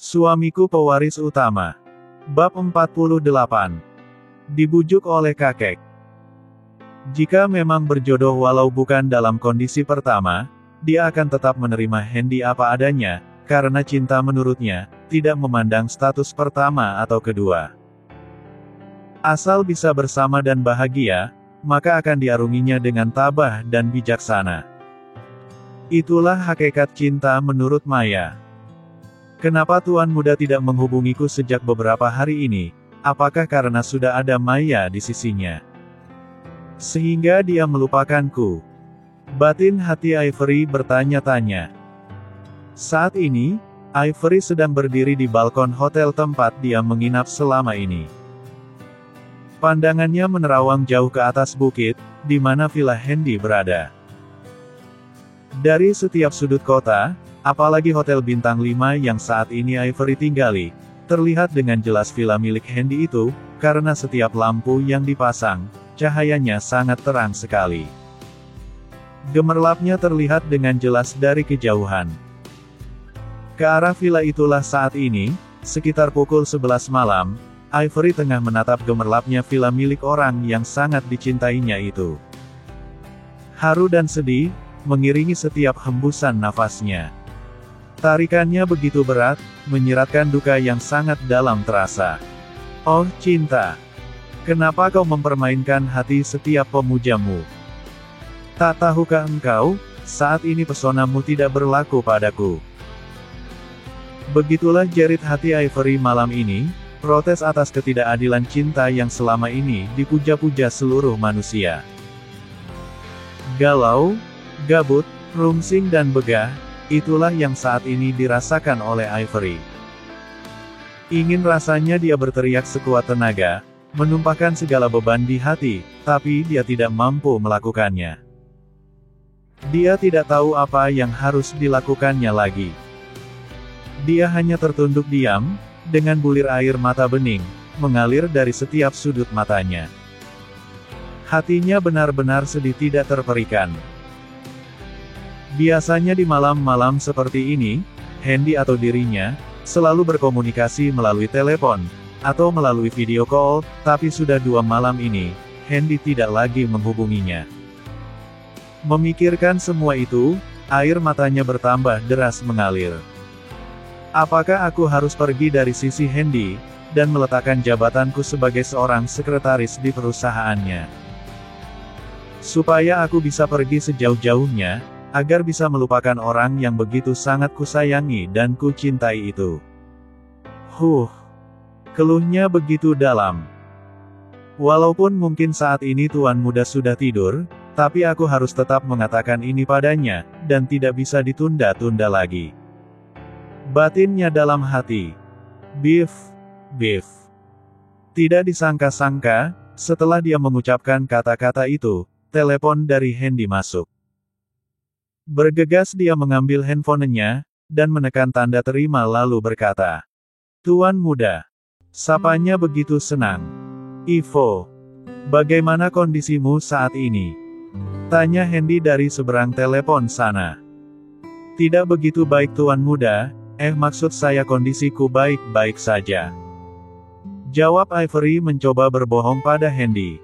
Suamiku pewaris utama. Bab 48. Dibujuk oleh kakek. Jika memang berjodoh walau bukan dalam kondisi pertama, dia akan tetap menerima Hendy apa adanya, karena cinta menurutnya, tidak memandang status pertama atau kedua. Asal bisa bersama dan bahagia, maka akan diarunginya dengan tabah dan bijaksana. Itulah hakikat cinta menurut Maya. Kenapa tuan muda tidak menghubungiku sejak beberapa hari ini? Apakah karena sudah ada Maya di sisinya, sehingga dia melupakanku? Batin hati Ivory bertanya-tanya. Saat ini, Ivory sedang berdiri di balkon hotel tempat dia menginap selama ini. Pandangannya menerawang jauh ke atas bukit, di mana villa Hendy berada. Dari setiap sudut kota, apalagi hotel bintang 5 yang saat ini Ivory tinggali, terlihat dengan jelas villa milik Hendy itu, karena setiap lampu yang dipasang, cahayanya sangat terang sekali. Gemerlapnya terlihat dengan jelas dari kejauhan. Ke arah villa itulah saat ini, sekitar pukul 11 malam, Ivory tengah menatap gemerlapnya villa milik orang yang sangat dicintainya itu. Haru dan sedih mengiringi setiap hembusan nafasnya. Tarikannya begitu berat, menyiratkan duka yang sangat dalam terasa. Oh cinta, kenapa kau mempermainkan hati setiap pemujamu? Tak tahukah engkau, saat ini pesonamu tidak berlaku padaku? Begitulah jerit hati Ivory malam ini, protes atas ketidakadilan cinta yang selama ini dipuja-puja seluruh manusia. Galau, gabut, rungsing dan begah, itulah yang saat ini dirasakan oleh Ivory. Ingin rasanya dia berteriak sekuat tenaga, menumpahkan segala beban di hati, tapi dia tidak mampu melakukannya. Dia tidak tahu apa yang harus dilakukannya lagi. Dia hanya tertunduk diam, dengan bulir air mata bening, mengalir dari setiap sudut matanya. Hatinya benar-benar sedih tidak terperikan. Biasanya di malam-malam seperti ini, Hendy atau dirinya, selalu berkomunikasi melalui telepon, atau melalui video call, tapi sudah 2 malam ini, Hendy tidak lagi menghubunginya. Memikirkan semua itu, air matanya bertambah deras mengalir. Apakah aku harus pergi dari sisi Hendy, dan meletakkan jabatanku sebagai seorang sekretaris di perusahaannya? Supaya aku bisa pergi sejauh-jauhnya, agar bisa melupakan orang yang begitu sangat kusayangi dan kucintai itu. Keluhnya begitu dalam. Walaupun mungkin saat ini tuan muda sudah tidur, tapi aku harus tetap mengatakan ini padanya, dan tidak bisa ditunda-tunda lagi. Batinnya dalam hati. Beef. Tidak disangka-sangka, setelah dia mengucapkan kata-kata itu, telepon dari Hendy masuk. Bergegas dia mengambil handphonenya, dan menekan tanda terima lalu berkata, "Tuan muda." Sapanya begitu senang. "Ivo, bagaimana kondisimu saat ini?" tanya Hendy dari seberang telepon sana. "Tidak begitu baik tuan muda, maksud saya kondisiku baik-baik saja," jawab Ivory mencoba berbohong pada Hendy.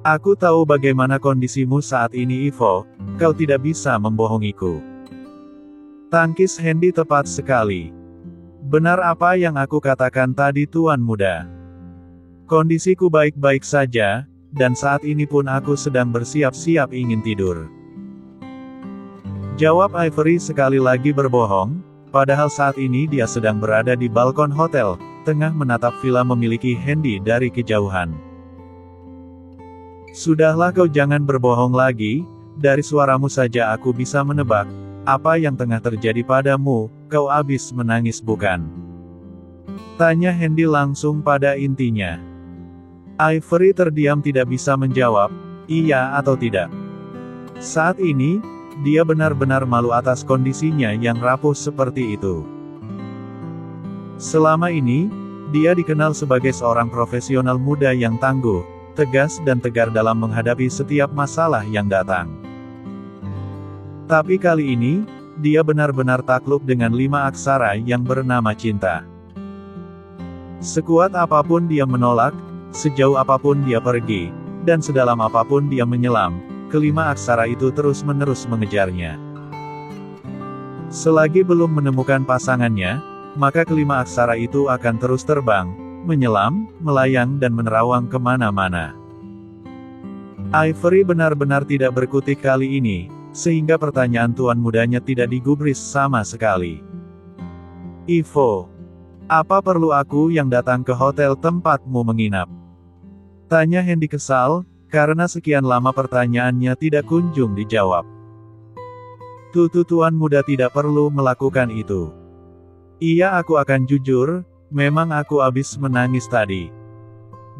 "Aku tahu bagaimana kondisimu saat ini Ivo, kau tidak bisa membohongiku." Tangkis Hendy tepat sekali. "Benar apa yang aku katakan tadi tuan muda. Kondisiku baik-baik saja, dan saat ini pun aku sedang bersiap-siap ingin tidur," jawab Ivory sekali lagi berbohong, padahal saat ini dia sedang berada di balkon hotel, tengah menatap villa memiliki Hendy dari kejauhan. "Sudahlah kau jangan berbohong lagi, dari suaramu saja aku bisa menebak, apa yang tengah terjadi padamu, kau habis menangis bukan?" tanya Hendy langsung pada intinya. Ivory terdiam tidak bisa menjawab, iya atau tidak. Saat ini, dia benar-benar malu atas kondisinya yang rapuh seperti itu. Selama ini, dia dikenal sebagai seorang profesional muda yang tangguh, tegas dan tegar dalam menghadapi setiap masalah yang datang. Tapi kali ini, dia benar-benar takluk dengan 5 aksara yang bernama cinta. Sekuat apapun dia menolak, sejauh apapun dia pergi, dan sedalam apapun dia menyelam, kelima aksara itu terus-menerus mengejarnya. Selagi belum menemukan pasangannya, maka kelima aksara itu akan terus terbang, menyelam, melayang dan menerawang kemana-mana. Ivory benar-benar tidak berkutik kali ini, sehingga pertanyaan tuan mudanya tidak digubris sama sekali. "Ivo, apa perlu aku yang datang ke hotel tempatmu menginap?" Tanya Hendy kesal, karena sekian lama pertanyaannya tidak kunjung dijawab. Tuan muda tidak perlu melakukan itu. "Iya, aku akan jujur, memang aku habis menangis tadi,"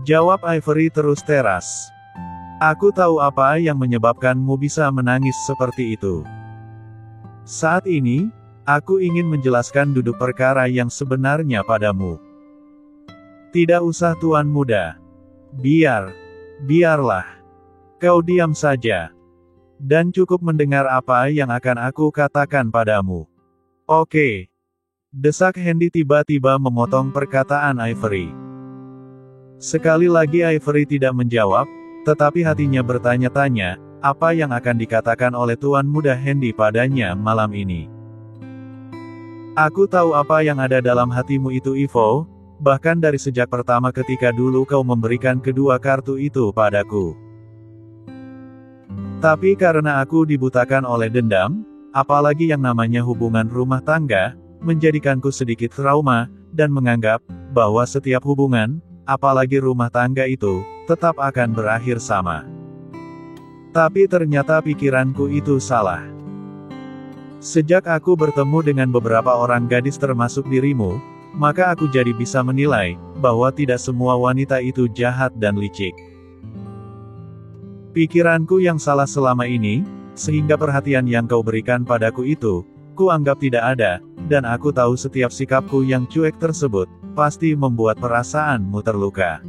jawab Ivory terus teras. "Aku tahu apa yang menyebabkanmu bisa menangis seperti itu. Saat ini, aku ingin menjelaskan duduk perkara yang sebenarnya padamu." "Tidak usah tuan muda. Biarlah. Kau diam saja. Dan cukup mendengar apa yang akan aku katakan padamu." "Oke," desak Hendy tiba-tiba memotong perkataan Ivory. Sekali lagi Ivory tidak menjawab, tetapi hatinya bertanya-tanya, apa yang akan dikatakan oleh tuan muda Hendy padanya malam ini. "Aku tahu apa yang ada dalam hatimu itu Ivo, bahkan dari sejak pertama ketika dulu kau memberikan kedua kartu itu padaku. Tapi karena aku dibutakan oleh dendam, apalagi yang namanya hubungan rumah tangga, menjadikanku sedikit trauma, dan menganggap, bahwa setiap hubungan, apalagi rumah tangga itu, tetap akan berakhir sama. Tapi ternyata pikiranku itu salah. Sejak aku bertemu dengan beberapa orang gadis termasuk dirimu, maka aku jadi bisa menilai, bahwa tidak semua wanita itu jahat dan licik. Pikiranku yang salah selama ini, sehingga perhatian yang kau berikan padaku itu, ku anggap tidak ada, dan aku tahu setiap sikapku yang cuek tersebut, pasti membuat perasaanmu terluka.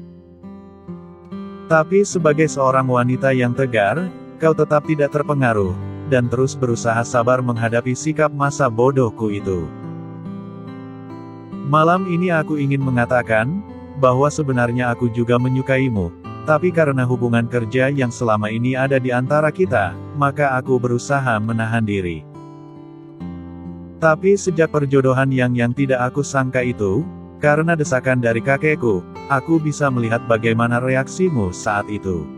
Tapi sebagai seorang wanita yang tegar, kau tetap tidak terpengaruh, dan terus berusaha sabar menghadapi sikap masa bodohku itu. Malam ini aku ingin mengatakan, bahwa sebenarnya aku juga menyukaimu, tapi karena hubungan kerja yang selama ini ada di antara kita, maka aku berusaha menahan diri. Tapi sejak perjodohan yang tidak aku sangka itu, karena desakan dari kakekku, aku bisa melihat bagaimana reaksimu saat itu.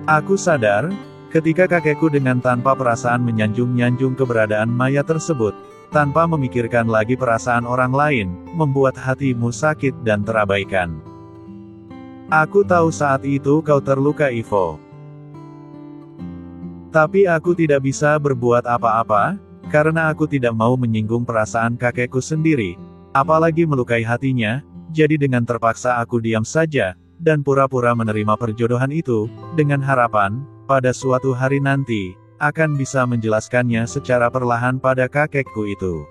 Aku sadar, ketika kakekku dengan tanpa perasaan menyanjung-nyanjung keberadaan Maya tersebut, tanpa memikirkan lagi perasaan orang lain, membuat hatimu sakit dan terabaikan. Aku tahu saat itu kau terluka Ivo. Tapi aku tidak bisa berbuat apa-apa, karena aku tidak mau menyinggung perasaan kakekku sendiri, apalagi melukai hatinya, jadi dengan terpaksa aku diam saja, dan pura-pura menerima perjodohan itu, dengan harapan, pada suatu hari nanti, akan bisa menjelaskannya secara perlahan pada kakekku itu.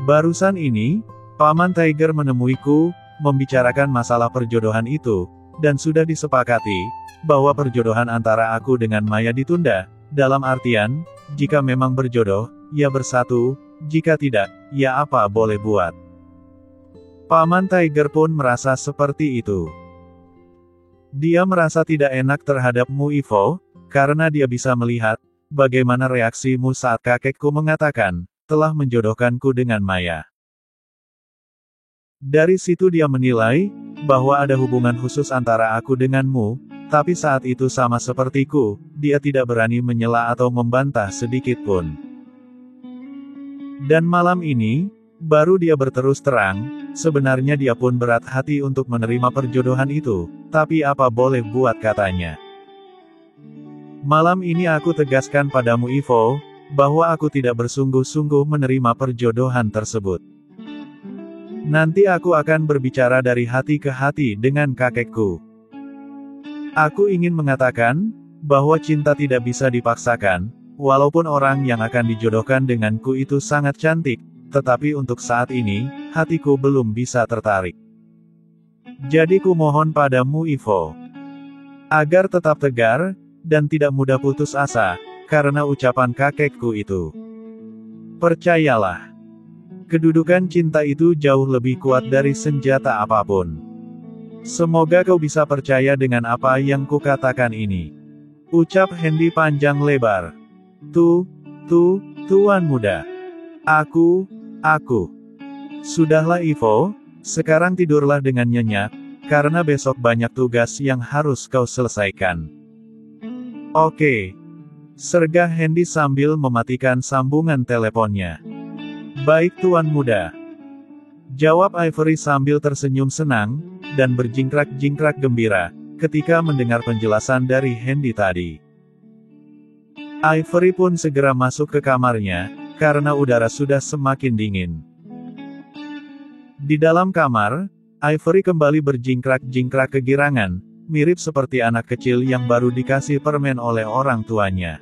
Barusan ini, Paman Tiger menemuiku, membicarakan masalah perjodohan itu, dan sudah disepakati, bahwa perjodohan antara aku dengan Maya ditunda, dalam artian, jika memang berjodoh, ya bersatu, jika tidak, ya apa boleh buat. Paman Tiger pun merasa seperti itu. Dia merasa tidak enak terhadapmu Ivo, karena dia bisa melihat, bagaimana reaksimu saat kakekku mengatakan, telah menjodohkanku dengan Maya. Dari situ dia menilai, bahwa ada hubungan khusus antara aku denganmu, tapi saat itu sama sepertiku, dia tidak berani menyela atau membantah sedikit pun. Dan malam ini, baru dia berterus terang, sebenarnya dia pun berat hati untuk menerima perjodohan itu, tapi apa boleh buat katanya. Malam ini aku tegaskan padamu Ivo, bahwa aku tidak bersungguh-sungguh menerima perjodohan tersebut. Nanti aku akan berbicara dari hati ke hati dengan kakekku. Aku ingin mengatakan, bahwa cinta tidak bisa dipaksakan, walaupun orang yang akan dijodohkan denganku itu sangat cantik, tetapi untuk saat ini, hatiku belum bisa tertarik. Jadi ku mohon padamu Ivo, agar tetap tegar, dan tidak mudah putus asa, karena ucapan kakekku itu. Percayalah, kedudukan cinta itu jauh lebih kuat dari senjata apapun. Semoga kau bisa percaya dengan apa yang kukatakan ini. Ucap Hendy panjang lebar. Tuan muda. Aku. Sudahlah Ivo, sekarang tidurlah dengan nyenyak, karena besok banyak tugas yang harus kau selesaikan. Oke. Sergah Hendy sambil mematikan sambungan teleponnya. Baik tuan muda. Jawab Ivory sambil tersenyum senang, dan berjingkrak-jingkrak gembira, ketika mendengar penjelasan dari Hendy tadi. Ivory pun segera masuk ke kamarnya, karena udara sudah semakin dingin. Di dalam kamar, Ivory kembali berjingkrak-jingkrak kegirangan, mirip seperti anak kecil yang baru dikasih permen oleh orang tuanya.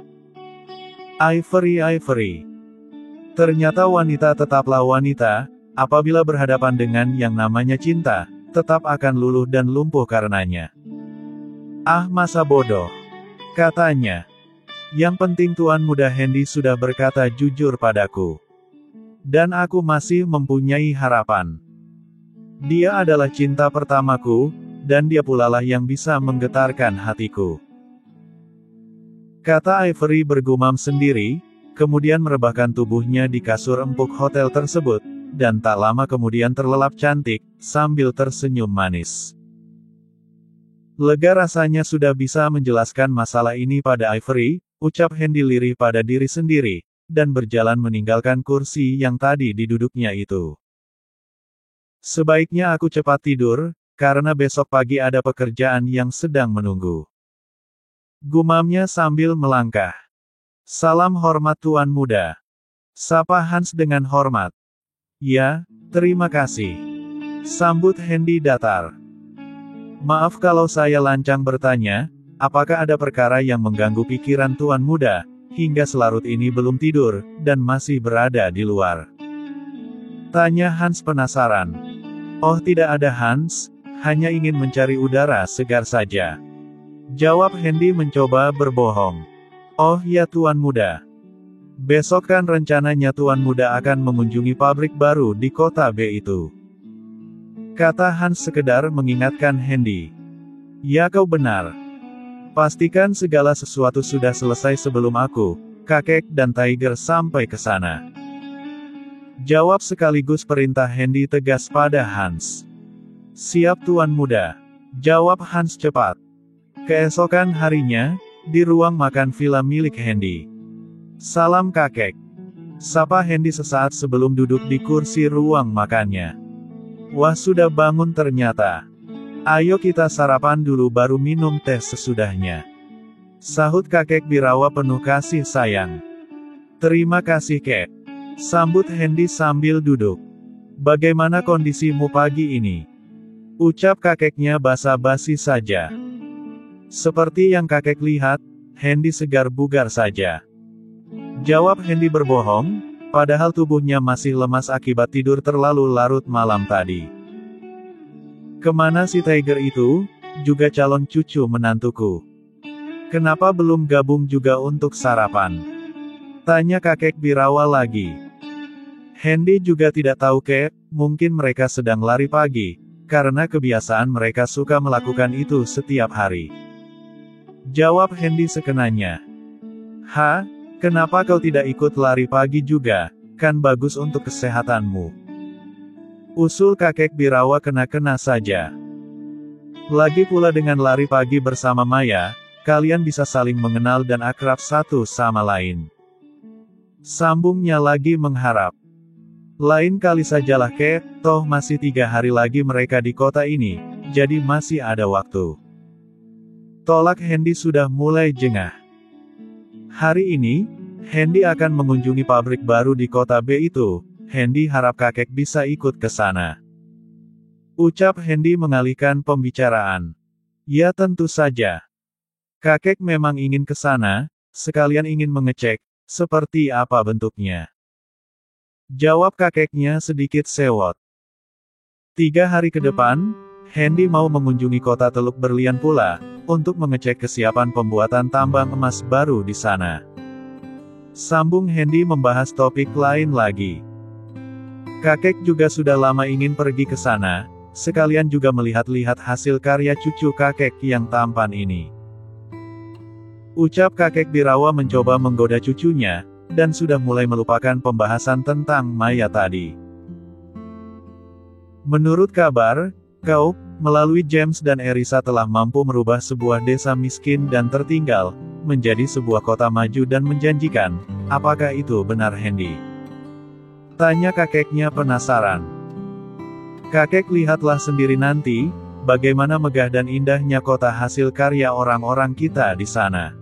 Ivory. Ternyata wanita tetaplah wanita, apabila berhadapan dengan yang namanya cinta, tetap akan luluh dan lumpuh karenanya. Ah masa bodoh, katanya. Yang penting tuan muda Hendy sudah berkata jujur padaku. Dan aku masih mempunyai harapan. Dia adalah cinta pertamaku, dan dia pula lah yang bisa menggetarkan hatiku. Kata Ivory bergumam sendiri, kemudian merebahkan tubuhnya di kasur empuk hotel tersebut, dan tak lama kemudian terlelap cantik, sambil tersenyum manis. Lega rasanya sudah bisa menjelaskan masalah ini pada Ivory, ucap Hendy lirih pada diri sendiri, dan berjalan meninggalkan kursi yang tadi diduduknya itu. Sebaiknya aku cepat tidur, karena besok pagi ada pekerjaan yang sedang menunggu. Gumamnya sambil melangkah. Salam hormat tuan muda. Sapa Hans dengan hormat. Ya, terima kasih. Sambut Hendy datar. Maaf kalau saya lancang bertanya, apakah ada perkara yang mengganggu pikiran tuan muda, hingga selarut ini belum tidur, dan masih berada di luar? Tanya Hans penasaran. Oh tidak ada Hans, hanya ingin mencari udara segar saja. Jawab Hendy mencoba berbohong. Oh ya tuan muda. Besok kan rencananya tuan muda akan mengunjungi pabrik baru di kota B itu. Kata Hans sekedar mengingatkan Hendy. Ya kau benar. Pastikan segala sesuatu sudah selesai sebelum aku, kakek dan Tiger sampai ke sana. Jawab sekaligus perintah Hendy tegas pada Hans. Siap tuan muda. Jawab Hans cepat. Keesokan harinya, di ruang makan villa milik Hendy. Salam kakek. Sapa Hendy sesaat sebelum duduk di kursi ruang makannya. Wah sudah bangun ternyata. Ayo kita sarapan dulu baru minum teh sesudahnya. Sahut kakek Birawa penuh kasih sayang. Terima kasih kek. Sambut Hendy sambil duduk. Bagaimana kondisimu pagi ini? Ucap kakeknya basa-basi saja. Seperti yang kakek lihat, Hendy segar bugar saja. Jawab Hendy berbohong, padahal tubuhnya masih lemas akibat tidur terlalu larut malam tadi. Kemana si Tiger itu, juga calon cucu menantuku? Kenapa belum gabung juga untuk sarapan? Tanya kakek Birawa lagi. Hendy juga tidak tahu kek, mungkin mereka sedang lari pagi, karena kebiasaan mereka suka melakukan itu setiap hari. Jawab Hendy sekenanya. Kenapa kau tidak ikut lari pagi juga, kan bagus untuk kesehatanmu. Usul kakek Birawa kena-kena saja. Lagi pula dengan lari pagi bersama Maya, kalian bisa saling mengenal dan akrab satu sama lain. Sambungnya lagi mengharap. Lain kali sajalah kek, toh masih 3 hari lagi mereka di kota ini, jadi masih ada waktu. Tolak Hendy sudah mulai jengah. Hari ini, Hendy akan mengunjungi pabrik baru di kota B itu. Hendy harap kakek bisa ikut ke sana. Ucap Hendy mengalihkan pembicaraan. Ya tentu saja. Kakek memang ingin ke sana, sekalian ingin mengecek, seperti apa bentuknya. Jawab kakeknya sedikit sewot. 3 hari ke depan, Hendy mau mengunjungi kota Teluk Berlian pula, untuk mengecek kesiapan pembuatan tambang emas baru di sana. Sambung Hendy membahas topik lain lagi. Kakek juga sudah lama ingin pergi ke sana, sekalian juga melihat-lihat hasil karya cucu kakek yang tampan ini. Ucap kakek Birawa mencoba menggoda cucunya, dan sudah mulai melupakan pembahasan tentang Maya tadi. Menurut kabar, kau, melalui James dan Erisa telah mampu merubah sebuah desa miskin dan tertinggal, menjadi sebuah kota maju dan menjanjikan. Apakah itu benar Hendy? Tanya kakeknya penasaran. Kakek lihatlah sendiri nanti, bagaimana megah dan indahnya kota hasil karya orang-orang kita di sana.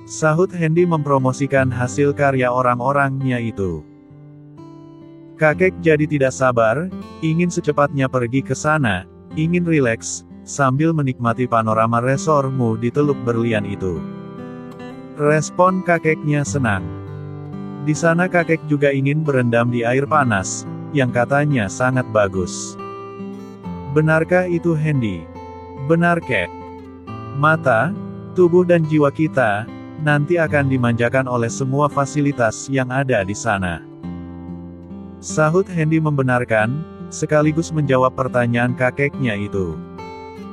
Sahut Hendy mempromosikan hasil karya orang-orangnya itu. Kakek jadi tidak sabar, ingin secepatnya pergi ke sana, ingin rileks, sambil menikmati panorama resormu di Teluk Berlian itu. Respon kakeknya senang. Di sana kakek juga ingin berendam di air panas, yang katanya sangat bagus. Benarkah itu Hendy? Benar kek. Mata, tubuh dan jiwa kita, nanti akan dimanjakan oleh semua fasilitas yang ada di sana. Sahut Hendy membenarkan, sekaligus menjawab pertanyaan kakeknya itu.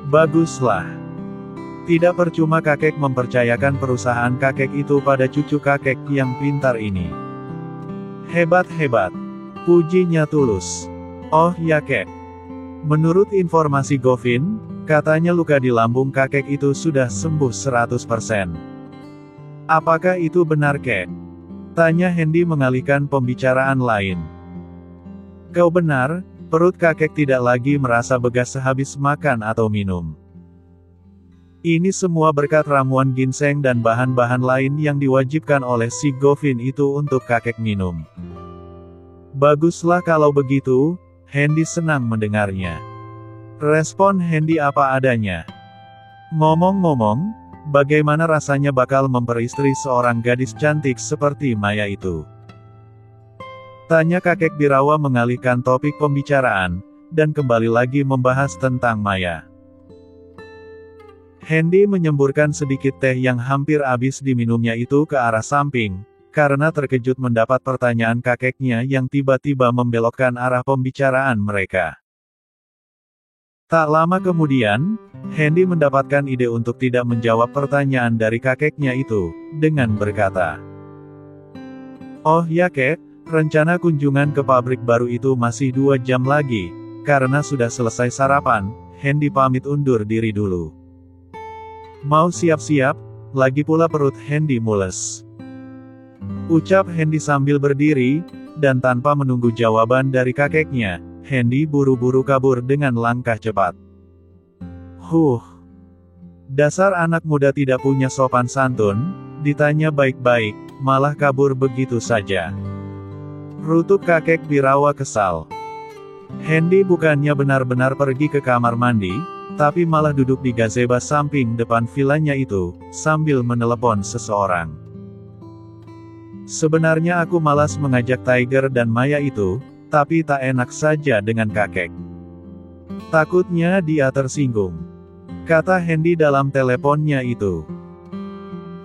Baguslah. Tidak percuma kakek mempercayakan perusahaan kakek itu pada cucu kakek yang pintar ini. Hebat-hebat. Pujinya tulus. Oh ya kek. Menurut informasi Govin, katanya luka di lambung kakek itu sudah sembuh 100%. Apakah itu benar kek? Tanya Hendy mengalihkan pembicaraan lain. Kau benar, perut kakek tidak lagi merasa begas sehabis makan atau minum. Ini semua berkat ramuan ginseng dan bahan-bahan lain yang diwajibkan oleh si Govin itu untuk kakek minum. Baguslah kalau begitu, Hendy senang mendengarnya. Respon Hendy apa adanya. Ngomong-ngomong, bagaimana rasanya bakal memperistri seorang gadis cantik seperti Maya itu? Tanya kakek Birawa mengalihkan topik pembicaraan, dan kembali lagi membahas tentang Maya. Hendy menyemburkan sedikit teh yang hampir habis diminumnya itu ke arah samping, karena terkejut mendapat pertanyaan kakeknya yang tiba-tiba membelokkan arah pembicaraan mereka. Tak lama kemudian, Hendy mendapatkan ide untuk tidak menjawab pertanyaan dari kakeknya itu, dengan berkata, "Oh ya kek, rencana kunjungan ke pabrik baru itu masih 2 jam lagi, karena sudah selesai sarapan, Hendy pamit undur diri dulu. Mau siap-siap, lagi pula perut Hendy mules." Ucap Hendy sambil berdiri, dan tanpa menunggu jawaban dari kakeknya, Hendy buru-buru kabur dengan langkah cepat. Dasar anak muda tidak punya sopan santun, ditanya baik-baik, malah kabur begitu saja. Rutuk kakek Birawa kesal. Hendy bukannya benar-benar pergi ke kamar mandi, tapi malah duduk di gazebo samping depan vilanya itu, sambil menelepon seseorang. Sebenarnya aku malas mengajak Tiger dan Maya itu, tapi tak enak saja dengan kakek. Takutnya dia tersinggung. Kata Hendy dalam teleponnya itu.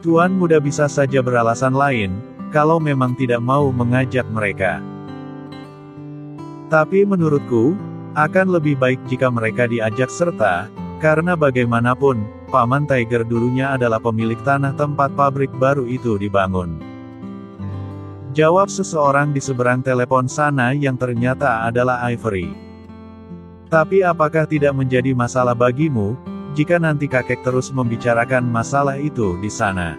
Tuan muda bisa saja beralasan lain, kalau memang tidak mau mengajak mereka. Tapi menurutku, akan lebih baik jika mereka diajak serta, karena bagaimanapun, Paman Tiger dulunya adalah pemilik tanah tempat pabrik baru itu dibangun. Jawab seseorang di seberang telepon sana yang ternyata adalah Ivory. Tapi apakah tidak menjadi masalah bagimu, jika nanti kakek terus membicarakan masalah itu di sana?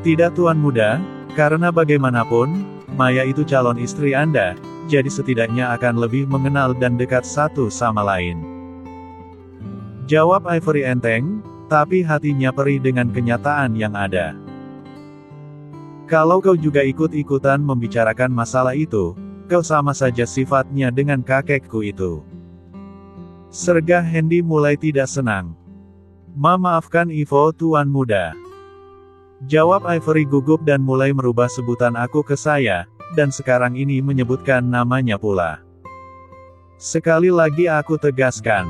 Tidak tuan muda, karena bagaimanapun, Maya itu calon istri Anda, jadi setidaknya akan lebih mengenal dan dekat satu sama lain. Jawab Ivory enteng, tapi hatinya perih dengan kenyataan yang ada. Kalau kau juga ikut-ikutan membicarakan masalah itu, kau sama saja sifatnya dengan kakekku itu. Sergah Hendy mulai tidak senang. Maafkan Ivo tuan muda. Jawab Ivory gugup dan mulai merubah sebutan aku ke saya, dan sekarang ini menyebutkan namanya pula. Sekali lagi aku tegaskan.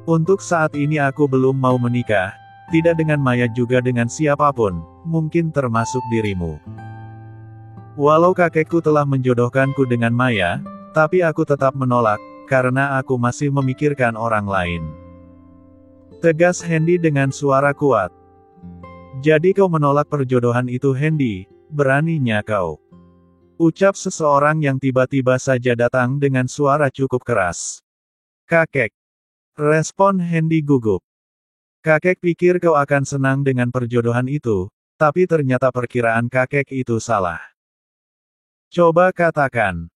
Untuk saat ini aku belum mau menikah, tidak dengan Maya juga dengan siapapun, mungkin termasuk dirimu. Walau kakekku telah menjodohkanku dengan Maya, tapi aku tetap menolak, karena aku masih memikirkan orang lain. Tegas Hendy dengan suara kuat. Jadi kau menolak perjodohan itu Hendy, beraninya kau. Ucap seseorang yang tiba-tiba saja datang dengan suara cukup keras. Kakek. Respon Hendy gugup. Kakek pikir kau akan senang dengan perjodohan itu, tapi ternyata perkiraan kakek itu salah. Coba katakan.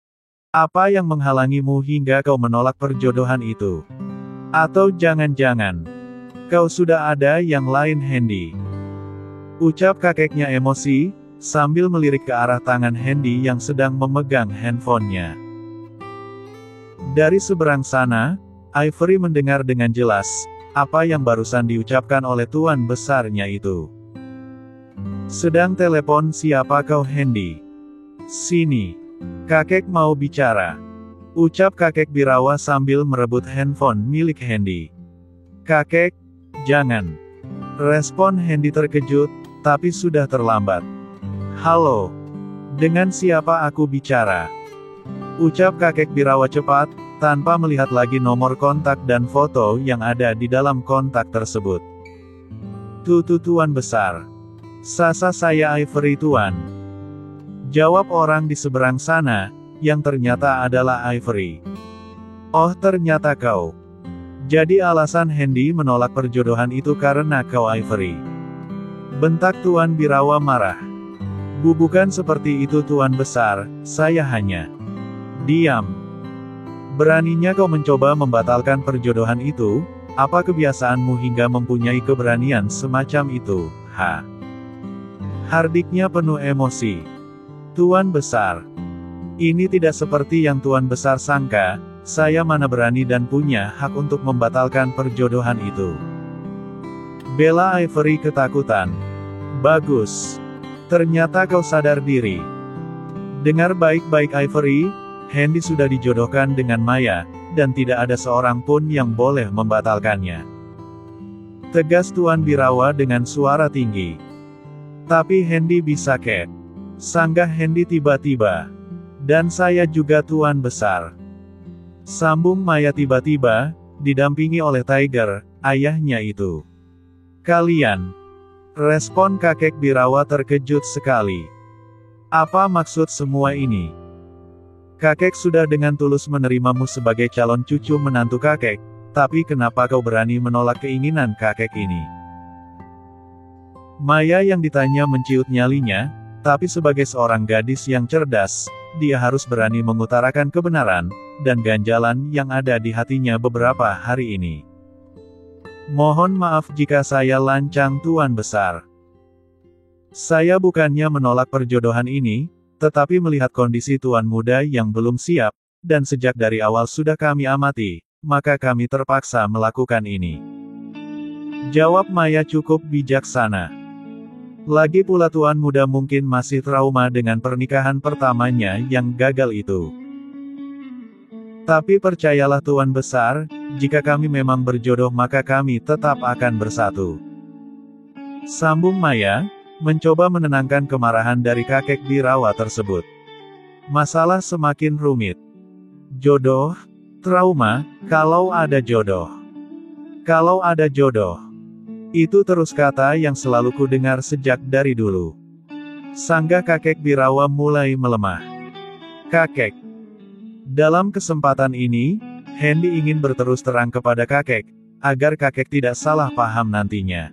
Apa yang menghalangimu hingga kau menolak perjodohan itu? Atau jangan-jangan kau sudah ada yang lain Hendy? Ucap kakeknya emosi, sambil melirik ke arah tangan Hendy yang sedang memegang handphonenya. Dari seberang sana, Ivory mendengar dengan jelas, apa yang barusan diucapkan oleh tuan besarnya itu. Sedang telepon siapa kau Hendy? Sini. Kakek mau bicara. Ucap kakek Birawa sambil merebut handphone milik Hendy. Kakek, jangan. Respon Hendy terkejut, tapi sudah terlambat. Halo. Dengan siapa aku bicara? Ucap kakek Birawa cepat, tanpa melihat lagi nomor kontak dan foto yang ada di dalam kontak tersebut. Tuan besar. Sasa saya Ivory tuan. Jawab orang di seberang sana, yang ternyata adalah Ivory. Oh ternyata kau. Jadi alasan Hendy menolak perjodohan itu karena kau Ivory. Bentak Tuan Birawa marah. Bukan seperti itu tuan besar, saya hanya. Diam. Beraninya kau mencoba membatalkan perjodohan itu, apa kebiasaanmu hingga mempunyai keberanian semacam itu, ha? Hardiknya penuh emosi. Tuan besar. Ini tidak seperti yang tuan besar sangka, saya mana berani dan punya hak untuk membatalkan perjodohan itu. Bella Ivory ketakutan. Bagus. Ternyata kau sadar diri. Dengar baik-baik Ivory, Hendy sudah dijodohkan dengan Maya, dan tidak ada seorang pun yang boleh membatalkannya. Tegas Tuan Birawa dengan suara tinggi. Tapi Hendy bisa kek. Sanggah Hendy tiba-tiba. Dan saya juga tuan besar. Sambung Maya tiba-tiba, didampingi oleh Tiger, ayahnya itu. Kalian. Respon kakek Birawa terkejut sekali. Apa maksud semua ini? Kakek sudah dengan tulus menerimamu sebagai calon cucu menantu kakek, tapi kenapa kau berani menolak keinginan kakek ini? Maya yang ditanya menciut nyalinya, tapi sebagai seorang gadis yang cerdas, dia harus berani mengutarakan kebenaran, dan ganjalan yang ada di hatinya beberapa hari ini. Mohon maaf jika saya lancang tuan besar. Saya bukannya menolak perjodohan ini, tetapi melihat kondisi tuan muda yang belum siap, dan sejak dari awal sudah kami amati, maka kami terpaksa melakukan ini. Jawab Maya cukup bijaksana. Lagi pula tuan muda mungkin masih trauma dengan pernikahan pertamanya yang gagal itu. Tapi percayalah tuan besar, jika kami memang berjodoh maka kami tetap akan bersatu. Sambung Maya, mencoba menenangkan kemarahan dari kakek Birawa tersebut. Masalah semakin rumit. Jodoh, trauma, kalau ada jodoh. Kalau ada jodoh. Itu terus kata yang selalu ku dengar sejak dari dulu. Sanggah kakek Birawa mulai melemah. Kakek. Dalam kesempatan ini, Hendy ingin berterus terang kepada kakek, agar kakek tidak salah paham nantinya.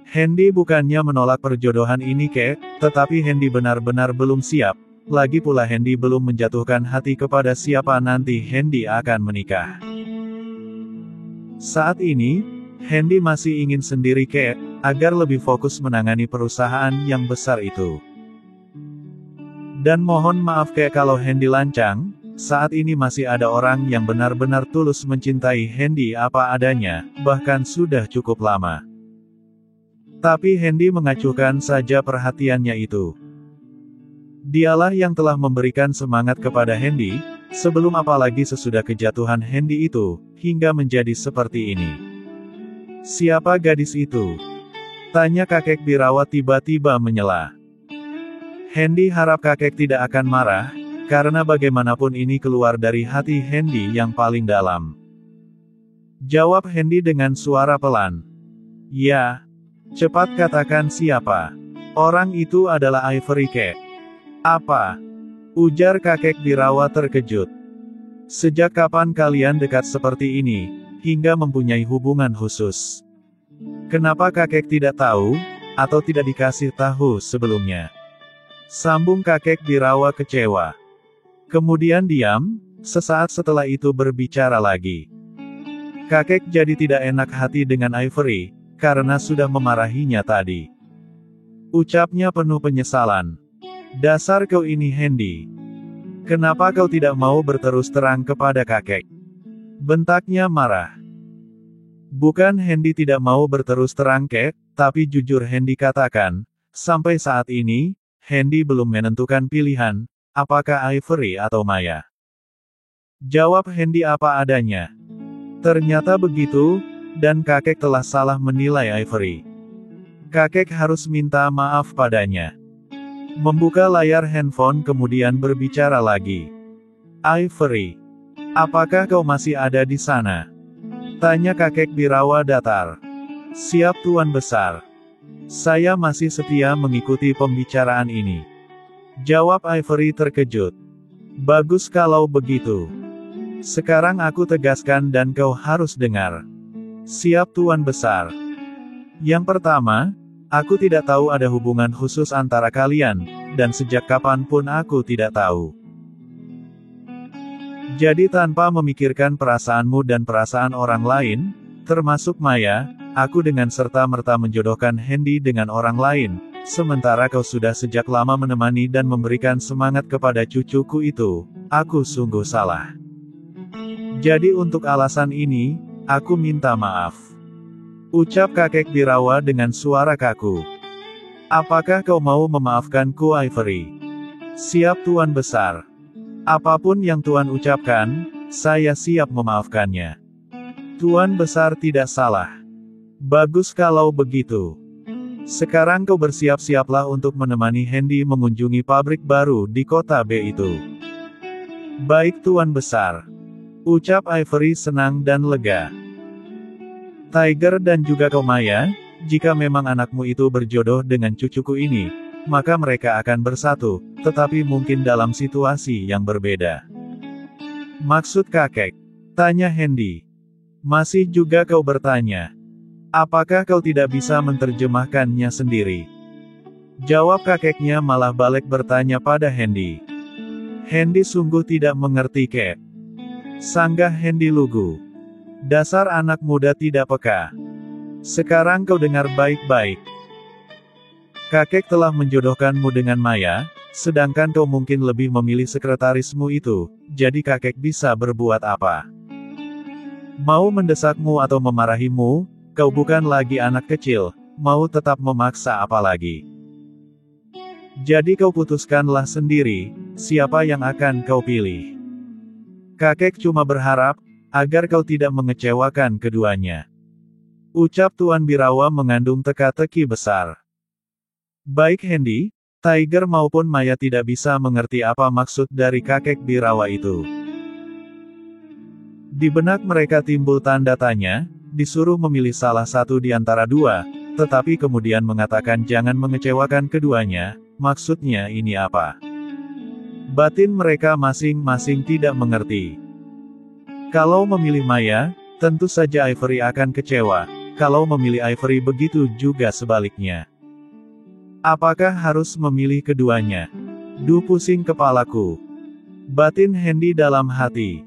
Hendy bukannya menolak perjodohan ini kek, tetapi Hendy benar-benar belum siap, lagi pula Hendy belum menjatuhkan hati kepada siapa nanti Hendy akan menikah. Saat ini, Hendy masih ingin sendiri kek, agar lebih fokus menangani perusahaan yang besar itu. Dan mohon maaf kek kalau Hendy lancang, saat ini masih ada orang yang benar-benar tulus mencintai Hendy apa adanya, bahkan sudah cukup lama. Tapi Hendy mengacuhkan saja perhatiannya itu. Dialah yang telah memberikan semangat kepada Hendy, sebelum apalagi sesudah kejatuhan Hendy itu, hingga menjadi seperti ini. Siapa gadis itu? Tanya kakek Birawa tiba-tiba menyela. Hendy harap kakek tidak akan marah, karena bagaimanapun ini keluar dari hati Hendy yang paling dalam. Jawab Hendy dengan suara pelan. Ya. Cepat katakan siapa. Orang itu adalah Ivory Cat. Apa? Ujar kakek Birawa terkejut. Sejak kapan kalian dekat seperti ini, hingga mempunyai hubungan khusus? Kenapa kakek tidak tahu, atau tidak dikasih tahu sebelumnya? Sambung kakek Birawa kecewa. Kemudian diam, sesaat setelah itu berbicara lagi. Kakek jadi tidak enak hati dengan Ivory, karena sudah memarahinya tadi. Ucapnya penuh penyesalan. Dasar kau ini Hendy. Kenapa kau tidak mau berterus terang kepada kakek? Bentaknya marah. Bukan Hendy tidak mau berterus terang kek, tapi jujur Hendy katakan, sampai saat ini, Hendy belum menentukan pilihan, apakah Ivory atau Maya. Jawab Hendy apa adanya. Ternyata begitu, dan kakek telah salah menilai Ivory. Kakek harus minta maaf padanya. Membuka layar handphone kemudian berbicara lagi. Ivory, apakah kau masih ada di sana? Tanya kakek Birawa datar. Siap Tuan Besar. Saya masih setia mengikuti pembicaraan ini. Jawab Ivory terkejut. Bagus kalau begitu. Sekarang aku tegaskan dan kau harus dengar. Siap Tuan Besar. Yang pertama, aku tidak tahu ada hubungan khusus antara kalian, dan sejak kapanpun aku tidak tahu. Jadi tanpa memikirkan perasaanmu dan perasaan orang lain, termasuk Maya, aku dengan serta-merta menjodohkan Hendy dengan orang lain, sementara kau sudah sejak lama menemani dan memberikan semangat kepada cucuku itu, aku sungguh salah. Jadi untuk alasan ini, aku minta maaf. Ucap kakek Birawa dengan suara kaku. Apakah kau mau memaafkanku Ivory? Siap Tuan Besar. Apapun yang Tuan ucapkan, saya siap memaafkannya. Tuan Besar tidak salah. Bagus kalau begitu. Sekarang kau bersiap-siaplah untuk menemani Hendy mengunjungi pabrik baru di kota B itu. Baik Tuan Besar. Ucap Ivory senang dan lega. Tiger dan juga kau Maya, jika memang anakmu itu berjodoh dengan cucuku ini, maka mereka akan bersatu, tetapi mungkin dalam situasi yang berbeda. Maksud kakek? Tanya Hendy. Masih juga kau bertanya. Apakah kau tidak bisa menerjemahkannya sendiri? Jawab kakeknya malah balik bertanya pada Hendy. Hendy sungguh tidak mengerti kek. Sanggah Hendy lugu. Dasar anak muda tidak peka. Sekarang kau dengar baik-baik. Kakek telah menjodohkanmu dengan Maya, sedangkan kau mungkin lebih memilih sekretarismu itu, jadi kakek bisa berbuat apa? Mau mendesakmu atau memarahimu, kau bukan lagi anak kecil, mau tetap memaksa apa lagi? Jadi kau putuskanlah sendiri, siapa yang akan kau pilih. Kakek cuma berharap, agar kau tidak mengecewakan keduanya. Ucap Tuan Birawa mengandung teka-teki besar. Baik Hendy, Tiger maupun Maya tidak bisa mengerti apa maksud dari kakek Birawa itu. Di benak mereka timbul tanda tanya, disuruh memilih salah satu di antara dua, tetapi kemudian mengatakan jangan mengecewakan keduanya, maksudnya ini apa? Batin mereka masing-masing tidak mengerti. Kalau memilih Maya, tentu saja Ivory akan kecewa, kalau memilih Ivory begitu juga sebaliknya. Apakah harus memilih keduanya? Duh pusing kepalaku. Batin Hendy dalam hati.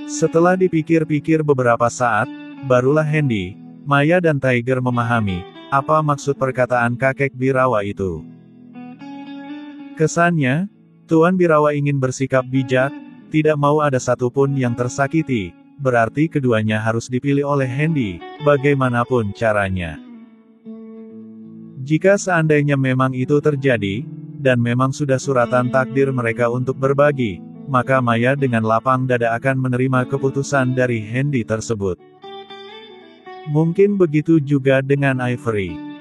Setelah dipikir-pikir beberapa saat, barulah Hendy, Maya dan Tiger memahami, apa maksud perkataan kakek Birawa itu. Kesannya, Tuan Birawa ingin bersikap bijak, tidak mau ada satupun yang tersakiti, berarti keduanya harus dipilih oleh Hendy, bagaimanapun caranya. Jika seandainya memang itu terjadi, dan memang sudah suratan takdir mereka untuk berbagi, maka Maya dengan lapang dada akan menerima keputusan dari Hendy tersebut. Mungkin begitu juga dengan Ivory.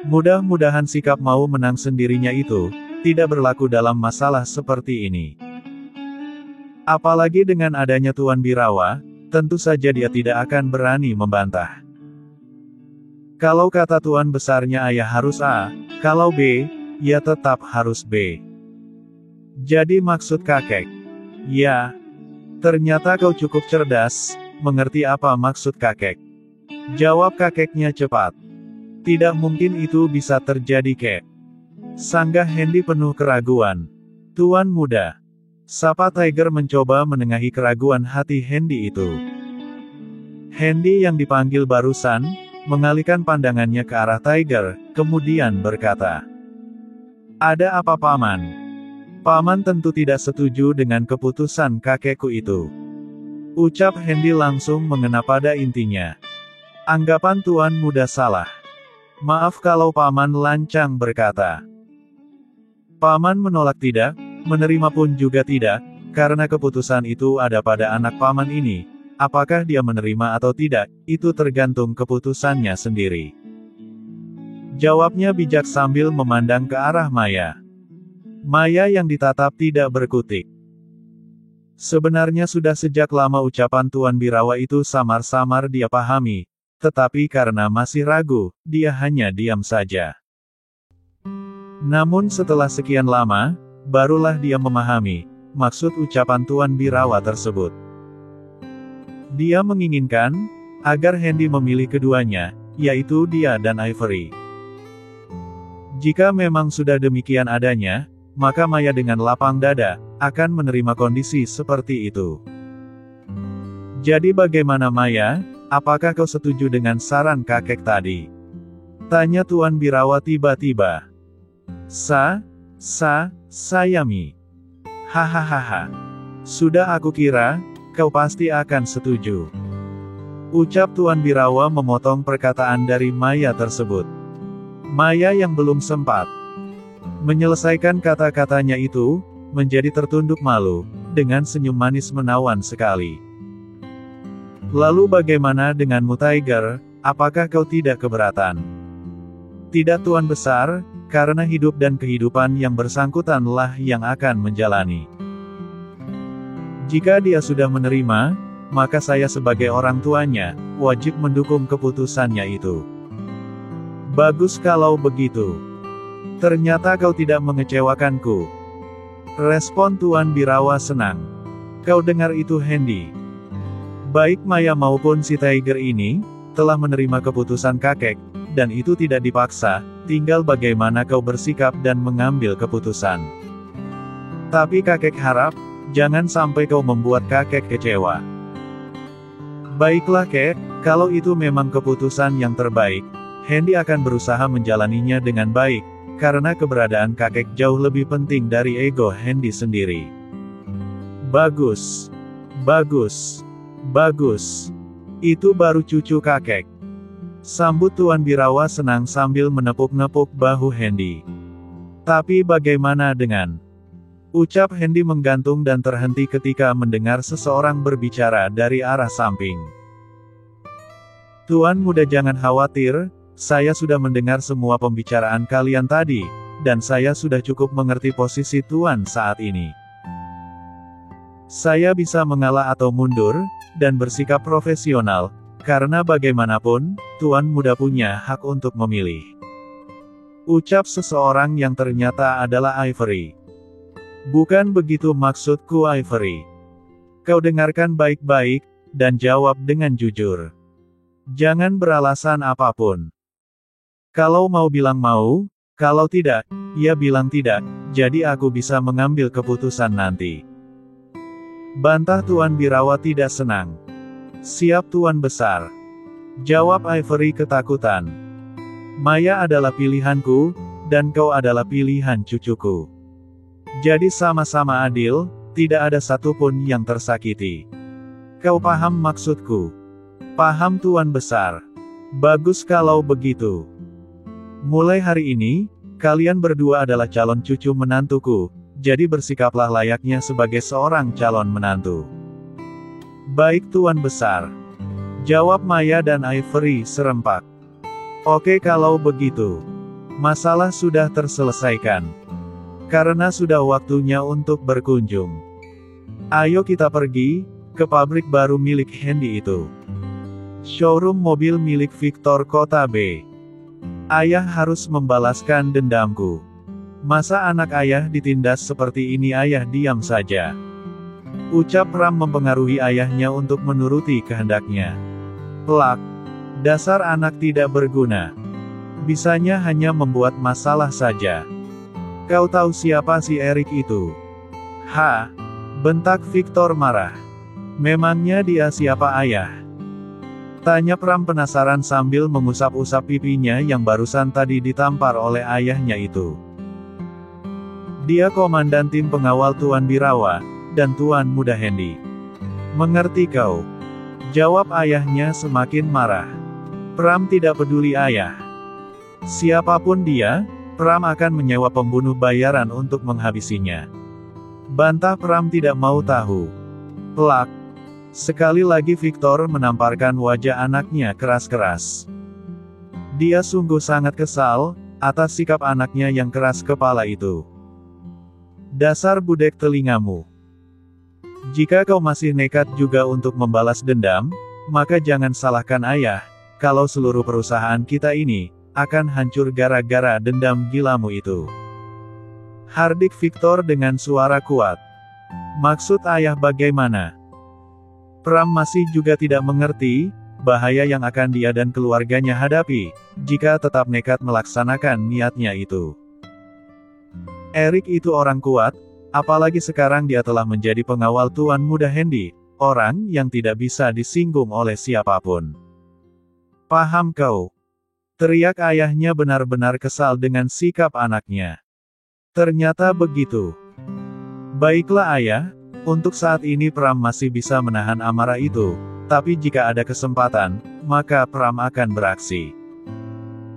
Mudah-mudahan sikap mau menang sendirinya itu tidak berlaku dalam masalah seperti ini. Apalagi dengan adanya Tuan Birawa, tentu saja dia tidak akan berani membantah. Kalau kata tuan besarnya ayah harus A, kalau B, ya tetap harus B. Jadi maksud kakek? Ya, ternyata kau cukup cerdas, mengerti apa maksud kakek. Jawab kakeknya cepat. Tidak mungkin itu bisa terjadi, kek. Sanggah Hendy penuh keraguan. Tuan muda. Sapa Tiger mencoba menengahi keraguan hati Hendy itu. Hendy yang dipanggil barusan, mengalihkan pandangannya ke arah Tiger, kemudian berkata, "Ada apa paman? Paman tentu tidak setuju dengan keputusan kakekku itu." Ucap Hendy langsung mengena pada intinya. Anggapan tuan muda salah. Maaf kalau paman lancang berkata. Paman menolak tidak, menerima pun juga tidak, karena keputusan itu ada pada anak paman ini. Apakah dia menerima atau tidak, itu tergantung keputusannya sendiri. Jawabnya bijak sambil memandang ke arah Maya. Maya yang ditatap tidak berkutik. Sebenarnya sudah sejak lama ucapan Tuan Birawa itu samar-samar dia pahami, tetapi karena masih ragu, dia hanya diam saja. Namun setelah sekian lama, barulah dia memahami maksud ucapan Tuan Birawa tersebut. Dia menginginkan agar Hendy memilih keduanya, yaitu dia dan Ivory. Jika memang sudah demikian adanya, maka Maya dengan lapang dada akan menerima kondisi seperti itu. Jadi bagaimana Maya? Apakah kau setuju dengan saran kakek tadi? Tanya Tuan Birawa tiba-tiba. Sayami. Hahaha. Sudah aku kira, kau pasti akan setuju. Ucap Tuan Birawa memotong perkataan dari Maya tersebut. Maya yang belum sempat menyelesaikan kata-katanya itu, menjadi tertunduk malu, dengan senyum manis menawan sekali. Lalu bagaimana denganmu Tiger, apakah kau tidak keberatan? Tidak tuan besar, karena hidup dan kehidupan yang bersangkutanlah yang akan menjalani. Jika dia sudah menerima, maka saya sebagai orang tuanya, wajib mendukung keputusannya itu. Bagus kalau begitu. Ternyata kau tidak mengecewakanku. Respon Tuan Birawa senang. Kau dengar itu Hendy? Baik Maya maupun si Tiger ini, telah menerima keputusan kakek, dan itu tidak dipaksa, tinggal bagaimana kau bersikap dan mengambil keputusan. Tapi kakek harap, jangan sampai kau membuat kakek kecewa. Baiklah kek, kalau itu memang keputusan yang terbaik, Hendy akan berusaha menjalaninya dengan baik, karena keberadaan kakek jauh lebih penting dari ego Hendy sendiri. Bagus. Itu baru cucu kakek. Sambut Tuan Birawa senang sambil menepuk-nepuk bahu Hendy. Tapi bagaimana dengan? Ucap Hendy menggantung dan terhenti ketika mendengar seseorang berbicara dari arah samping. Tuan muda jangan khawatir, saya sudah mendengar semua pembicaraan kalian tadi, dan saya sudah cukup mengerti posisi Tuan saat ini. Saya bisa mengalah atau mundur, dan bersikap profesional, karena bagaimanapun, Tuan muda punya hak untuk memilih. Ucap seseorang yang ternyata adalah Ivory. Bukan begitu maksudku Ivory. Kau dengarkan baik-baik, dan jawab dengan jujur. Jangan beralasan apapun. Kalau mau bilang mau, kalau tidak, ya bilang tidak, jadi aku bisa mengambil keputusan nanti. Bantah Tuan Birawa tidak senang. Siap Tuan Besar. Jawab Ivory ketakutan. Maya adalah pilihanku, dan kau adalah pilihan cucuku. Jadi sama-sama adil, tidak ada satupun yang tersakiti. Kau paham maksudku? Paham Tuan Besar. Bagus kalau begitu. Mulai hari ini, kalian berdua adalah calon cucu menantuku, jadi bersikaplah layaknya sebagai seorang calon menantu. Baik Tuan Besar. Jawab Maya dan Ivory serempak. Oke kalau begitu. Masalah sudah terselesaikan. Karena sudah waktunya untuk berkunjung. Ayo kita pergi ke pabrik baru milik Hendy itu. Showroom mobil milik Victor Kota B. Ayah harus membalaskan dendamku. Masa anak ayah ditindas seperti ini? Ayah diam saja. Ucap Pram mempengaruhi ayahnya untuk menuruti kehendaknya. Pelak. Dasar anak tidak berguna. Bisanya hanya membuat masalah saja. Kau tahu siapa si Erik itu? Ha! Bentak Victor marah. Memangnya dia siapa ayah? Tanya Pram penasaran sambil mengusap-usap pipinya yang barusan tadi ditampar oleh ayahnya itu. Dia komandan tim pengawal Tuan Birawa, dan Tuan Muda Hendy. Mengerti kau? Jawab ayahnya semakin marah. Pram tidak peduli ayah. Siapapun dia, Pram akan menyewa pembunuh bayaran untuk menghabisinya. Bantah Pram tidak mau tahu. Pelak. Sekali lagi Victor menamparkan wajah anaknya keras-keras. Dia sungguh sangat kesal atas sikap anaknya yang keras kepala itu. Dasar budek telingamu. Jika kau masih nekat juga untuk membalas dendam, maka jangan salahkan ayah, kalau seluruh perusahaan kita ini akan hancur gara-gara dendam gilamu itu. Hardik Victor dengan suara kuat. Maksud ayah bagaimana? Pram masih juga tidak mengerti bahaya yang akan dia dan keluarganya hadapi jika tetap nekat melaksanakan niatnya itu. Erik itu orang kuat, apalagi sekarang dia telah menjadi pengawal Tuan Muda Hendy, orang yang tidak bisa disinggung oleh siapapun. Paham kau? Teriak ayahnya benar-benar kesal dengan sikap anaknya. Ternyata begitu. Baiklah ayah, untuk saat ini Pram masih bisa menahan amarah itu, tapi jika ada kesempatan, maka Pram akan beraksi.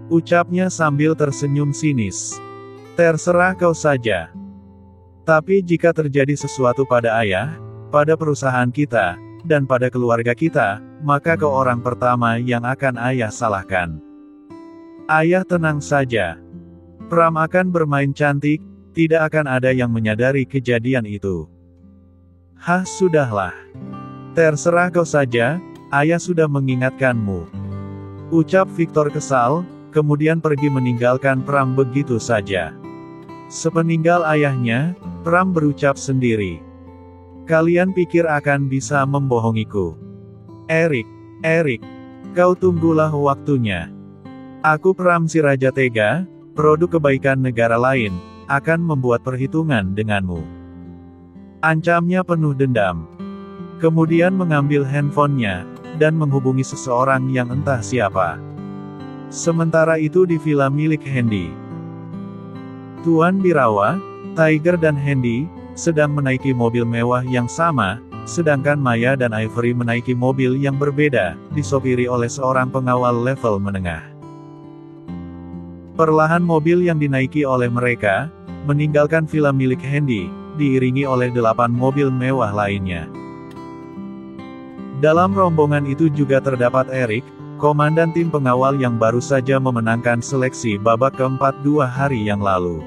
Ucapnya sambil tersenyum sinis. Terserah kau saja. Tapi jika terjadi sesuatu pada ayah, pada perusahaan kita, dan pada keluarga kita, maka kau orang pertama yang akan ayah salahkan. Ayah tenang saja. Pram akan bermain cantik, tidak akan ada yang menyadari kejadian itu. Hah, sudahlah. Terserah kau saja, ayah sudah mengingatkanmu. Ucap Victor kesal, kemudian pergi meninggalkan Pram begitu saja. Sepeninggal ayahnya, Pram berucap sendiri. Kalian pikir akan bisa membohongiku? Erik, kau tunggulah waktunya. Aku Pram si Raja Tega, produk kebaikan negara lain, akan membuat perhitungan denganmu. Ancamnya penuh dendam. Kemudian mengambil handphonenya, dan menghubungi seseorang yang entah siapa. Sementara itu di villa milik Hendy. Tuan Birawa, Tiger dan Hendy, sedang menaiki mobil mewah yang sama, sedangkan Maya dan Ivory menaiki mobil yang berbeda, disopiri oleh seorang pengawal level menengah. Perlahan mobil yang dinaiki oleh mereka, meninggalkan villa milik Hendy, diiringi oleh 8 mobil mewah lainnya. Dalam rombongan itu juga terdapat Erik, komandan tim pengawal yang baru saja memenangkan seleksi babak keempat 2 hari yang lalu.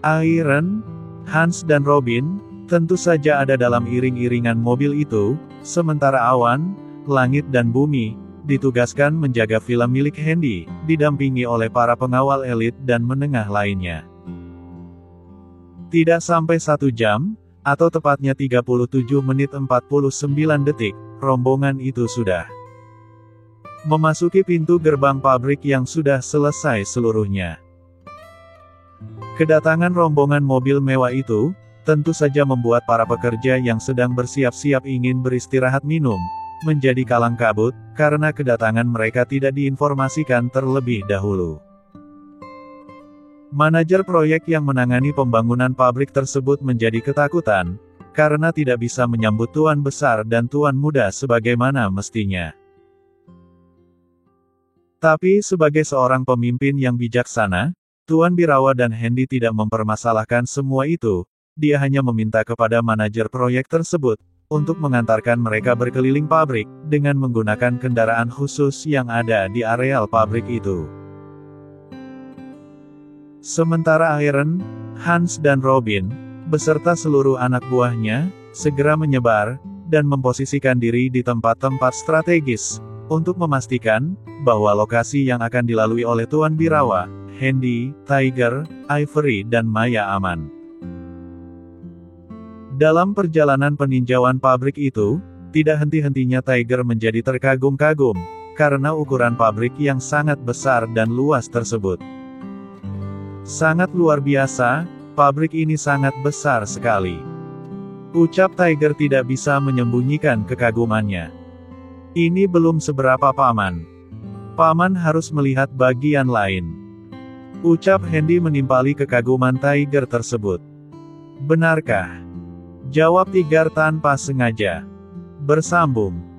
Iron, Hans dan Robin, tentu saja ada dalam iring-iringan mobil itu, sementara Awan, Langit dan Bumi, ditugaskan menjaga villa milik Hendy, didampingi oleh para pengawal elit dan menengah lainnya. Tidak sampai 1 jam, atau tepatnya 37 menit 49 detik, rombongan itu sudah memasuki pintu gerbang pabrik yang sudah selesai seluruhnya. Kedatangan rombongan mobil mewah itu, tentu saja membuat para pekerja yang sedang bersiap-siap ingin beristirahat minum, menjadi kalang kabut, karena kedatangan mereka tidak diinformasikan terlebih dahulu. Manajer proyek yang menangani pembangunan pabrik tersebut menjadi ketakutan, karena tidak bisa menyambut tuan besar dan tuan muda sebagaimana mestinya. Tapi sebagai seorang pemimpin yang bijaksana, Tuan Birawa dan Hendy tidak mempermasalahkan semua itu, dia hanya meminta kepada manajer proyek tersebut, untuk mengantarkan mereka berkeliling pabrik, dengan menggunakan kendaraan khusus yang ada di areal pabrik itu. Sementara Iron, Hans dan Robin, beserta seluruh anak buahnya, segera menyebar, dan memposisikan diri di tempat-tempat strategis, untuk memastikan, bahwa lokasi yang akan dilalui oleh Tuan Birawa, Handy, Tiger, Ivory dan Maya aman. Dalam perjalanan peninjauan pabrik itu, tidak henti-hentinya Tiger menjadi terkagum-kagum, karena ukuran pabrik yang sangat besar dan luas tersebut. Sangat luar biasa, pabrik ini sangat besar sekali. Ucap Tiger tidak bisa menyembunyikan kekagumannya. Ini belum seberapa paman. Paman harus melihat bagian lain. Ucap Handy menimpali kekaguman Tiger tersebut. Benarkah? Jawab Tiger tanpa sengaja. Bersambung.